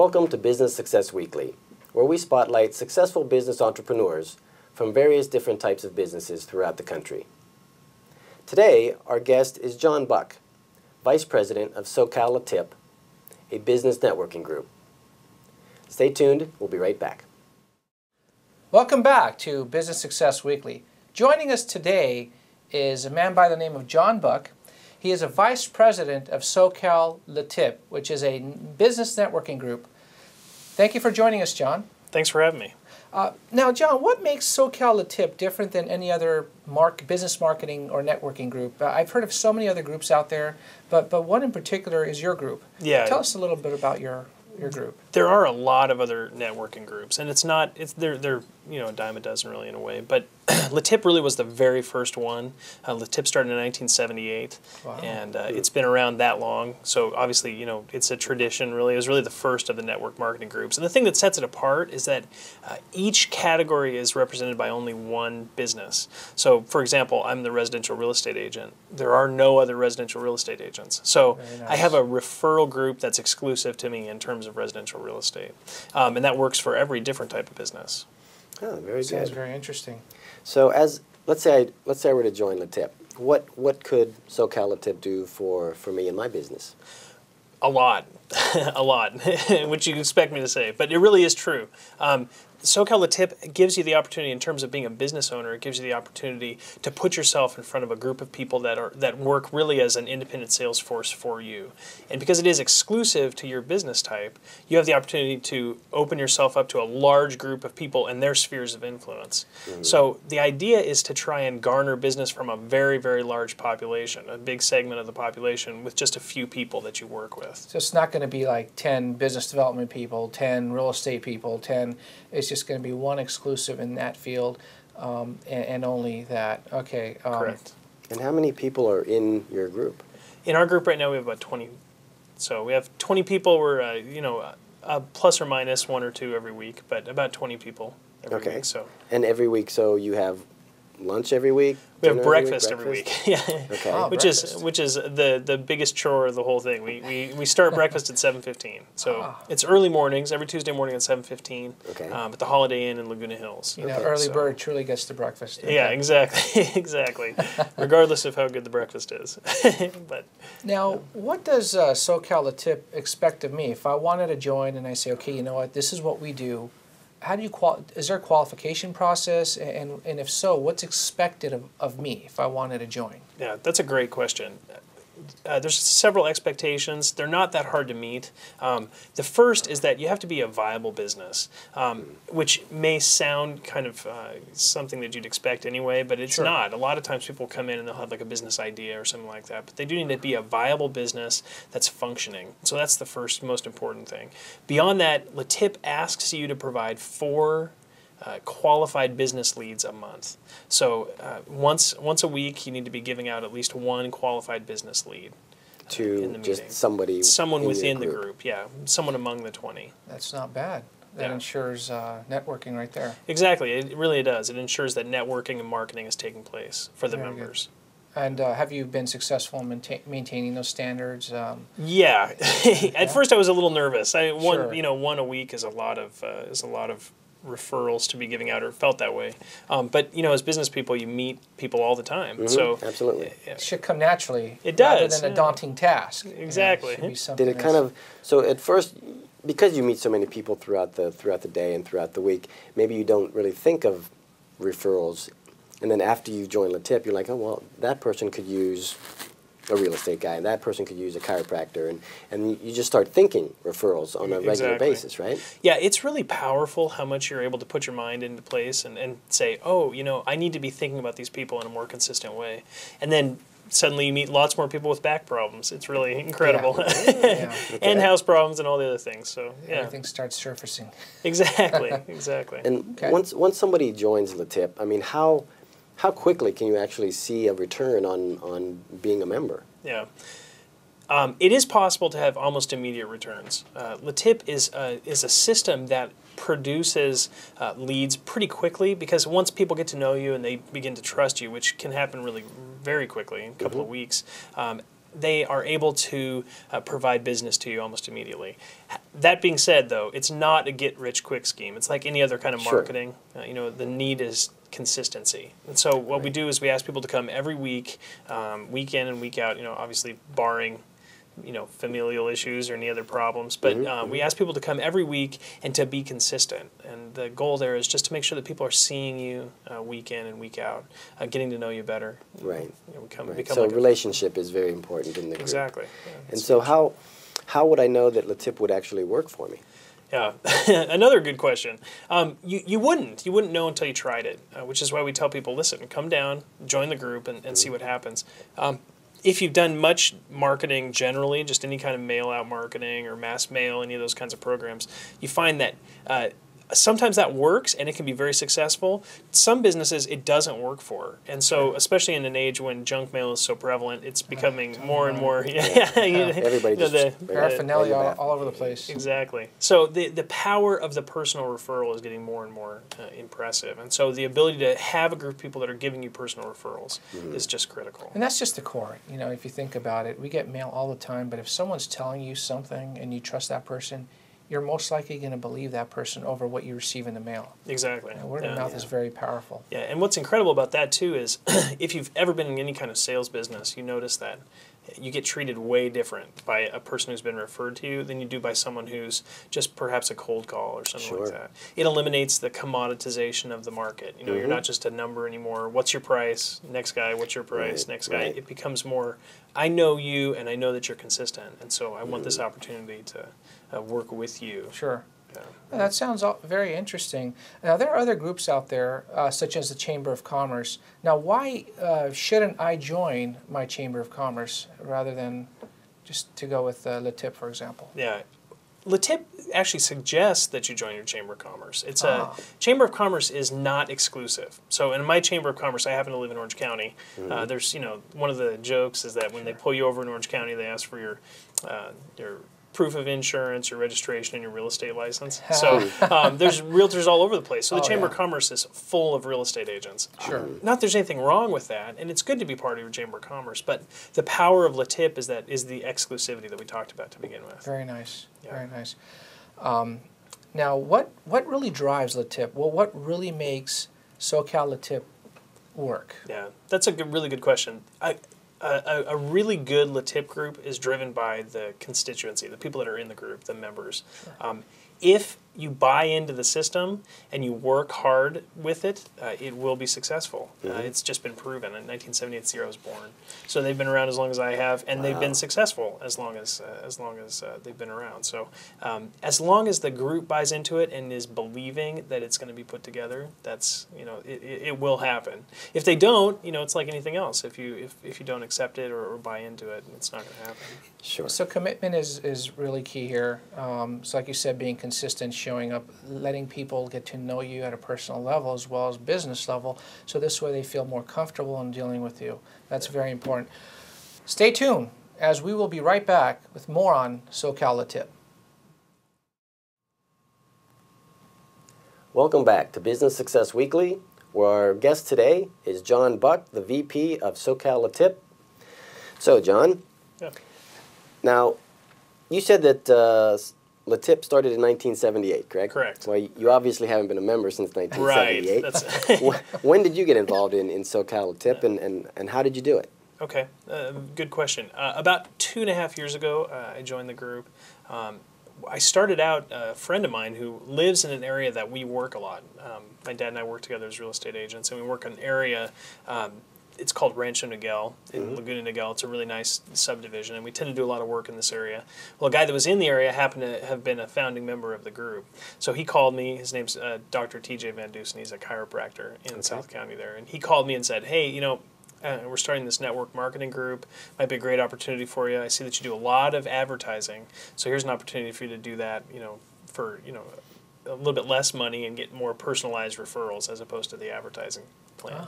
Welcome to Business Success Weekly, where we spotlight successful business entrepreneurs from various different types of businesses throughout the country. Today, our guest is Jon Buck, Vice President of SoCal a business networking group. Stay tuned, we'll be right back. Welcome back to Business Success Weekly. Joining us today is a man by the name of Jon Buck. He is a Vice President of SoCal which is a business networking group. Thank you for joining us, Jon. Thanks for having me. Now, Jon, what makes SoCal different than any other business marketing or networking group? I've heard of so many other groups out there, but what in particular is your group? Yeah. Tell us a little bit about your group. There are a lot of other networking groups, and they're a dime a dozen really in a way. But LeTip really was the very first one. LeTip started in 1978, wow. And it's been around that long. So obviously, it's a tradition. Really, it was really the first of the network marketing groups. And the thing that sets it apart is that each category is represented by only one business. So, for example, I'm the residential real estate agent. There are no other residential real estate agents. So nice. I have a referral group that's exclusive to me in terms of residential real estate, and that works for every different type of business. Oh, very good. Sounds very interesting. So, let's say I were to join LeTip, what could SoCal do for me and my business? A lot, a lot, which you expect me to say, but it really is true. SoCal LeTip gives you the opportunity, in terms of being a business owner, it gives you the opportunity to put yourself in front of a group of people that work really as an independent sales force for you. And because it is exclusive to your business type, you have the opportunity to open yourself up to a large group of people and their spheres of influence. Mm-hmm. So the idea is to try and garner business from a very, very large population, a big segment of the population, with just a few people that you work with. So it's not going to be like 10 business development people, 10 real estate people, 10... It's just going to be one exclusive in that field, and only that. Okay. Correct. And how many people are in your group? In our group right now, we have about 20. So we have 20 people. We're plus or minus one or two every week, but about 20 people every week. So. And every week, so you have lunch every week? We have breakfast every week. Yeah. Okay. Oh, which is the biggest chore of the whole thing. We start breakfast at 7:15. So it's early mornings, every Tuesday morning at 7:15. Okay. At the Holiday Inn in Laguna Hills. Early bird truly gets the breakfast. Okay. Yeah, exactly. Exactly. Regardless of how good the breakfast is. But now, what does SoCal LeTip expect of me? If I wanted to join and I say, okay, you know what, this is what we do. How do you is there a qualification process, and if so, what's expected of me if I wanted to join? Yeah, that's a great question. There's several expectations. They're not that hard to meet. The first is that you have to be a viable business, which may sound kind of something that you'd expect anyway, but it's not. A lot of times people come in and they'll have like a business idea or something like that, but they do need to be a viable business that's functioning. So that's the first most important thing. Beyond that, LeTip asks you to provide 4 qualified business leads a month. So once a week, you need to be giving out at least 1 qualified business lead in the meeting. Someone within the group, yeah, someone among the 20. That's not bad. That ensures networking right there. Exactly, it really does. It ensures that networking and marketing is taking place for the members. Good. And have you been successful in maintaining those standards? Yeah. At first, I was a little nervous. One a week is a lot of referrals to be giving out, or felt that way. But as business people, you meet people all the time. Mm-hmm. So absolutely, it should come naturally. It does, rather than a daunting task. Exactly. Did it kind of so at first, because you meet so many people throughout the day and throughout the week, maybe you don't really think of referrals, and then after you join LeTip, you're like, oh well, that person could use a real estate guy, and that person could use a chiropractor, and you just start thinking referrals on a regular basis, right? Yeah, it's really powerful how much you're able to put your mind into place and say, oh, I need to be thinking about these people in a more consistent way. And then suddenly you meet lots more people with back problems. It's really incredible. Yeah. And house problems and all the other things. So everything starts surfacing. Exactly, exactly. And once somebody joins LeTip, I mean, how quickly can you actually see a return on being a member? Yeah. It is possible to have almost immediate returns. LeTip is a system that produces leads pretty quickly, because once people get to know you and they begin to trust you, which can happen really very quickly, in a couple of weeks, they are able to provide business to you almost immediately. That being said, though, it's not a get-rich-quick scheme. It's like any other kind of marketing. The need is consistency. And so what we do is we ask people to come every week, week in and week out, obviously barring familial issues or any other problems. But we ask people to come every week and to be consistent. And the goal there is just to make sure that people are seeing you week in and week out, getting to know you better. Right. Become So like relationship is very important in the group. Exactly. Yeah, and so how would I know that LaTip would actually work for me? Yeah, another good question. You wouldn't know until you tried it, which is why we tell people, listen, come down, join the group, and see what happens. If you've done much marketing generally, just any kind of mail-out marketing or mass mail, any of those kinds of programs, you find that sometimes that works and it can be very successful. Some businesses it doesn't work for. And so especially in an age when junk mail is so prevalent, it's becoming more and more. Everybody just paraphernalia all over the place. Exactly. So the power of the personal referral is getting more and more impressive. And so the ability to have a group of people that are giving you personal referrals is just critical. And that's just the core. If you think about it, we get mail all the time, but if someone's telling you something and you trust that person, you're most likely going to believe that person over what you receive in the mail. Exactly. Word of mouth is very powerful. Yeah, and what's incredible about that too is if you've ever been in any kind of sales business, you notice that you get treated way different by a person who's been referred to you than you do by someone who's just perhaps a cold call or something like that. It eliminates the commoditization of the market. You're not just a number anymore. What's your price? Next guy, what's your price? Next guy. It becomes more, I know you and I know that you're consistent, and so I want this opportunity to work with you. Sure. Well, that sounds very interesting. Now, there are other groups out there, such as the Chamber of Commerce. Now, why shouldn't I join my Chamber of Commerce rather than just to go with LaTip, for example? Yeah. LaTip actually suggests that you join your Chamber of Commerce. It's a Chamber of Commerce is not exclusive. So in my Chamber of Commerce, I happen to live in Orange County. There's, one of the jokes is that when they pull you over in Orange County, they ask for your proof of insurance, your registration, and your real estate license. So there's realtors all over the place. So the Chamber of Commerce is full of real estate agents. Sure. Not that there's anything wrong with that, and it's good to be part of your Chamber of Commerce, but the power of LaTip is the exclusivity that we talked about to begin with. Very nice. Yeah. Very nice. Now, what really drives LaTip? Well, what really makes SoCal LaTip work? Yeah, that's a really good question. A really good LaTip group is driven by the constituency, the people that are in the group, the members. Sure. If you buy into the system and you work hard with it, it will be successful. It's just been proven. In 1978, Sierra was born, so they've been around as long as I have, and they've been successful as long as they've been around. So, as long as the group buys into it and is believing that it's going to be put together, that's it will happen. If they don't, it's like anything else. If you don't accept it or buy into it, it's not going to happen. Sure. So commitment is really key here. So like you said, being consistent, showing up, letting people get to know you at a personal level as well as business level, so this way they feel more comfortable in dealing with you. That's very important. Stay tuned, as we will be right back with more on SoCal LaTip. Welcome back to Business Success Weekly, where our guest today is Jon Buck, the VP of SoCal LaTip. So, Jon, now, you said that LaTip started in 1978, correct? Correct. Well, you obviously haven't been a member since 1978. Right. When did you get involved in SoCal LaTip, and how did you do it? Okay, good question. About 2.5 years ago, I joined the group. I started out, a friend of mine who lives in an area that we work a lot. My dad and I work together as real estate agents, and we work in an area, it's called Rancho Niguel in Laguna Niguel. It's a really nice subdivision, and we tend to do a lot of work in this area. Well, a guy that was in the area happened to have been a founding member of the group. So he called me. His name's Dr. TJ Van Dusen. He's a chiropractor in South County there. And he called me and said, hey, we're starting this network marketing group. Might be a great opportunity for you. I see that you do a lot of advertising. So here's an opportunity for you to do that, for, a little bit less money and get more personalized referrals as opposed to the advertising plan.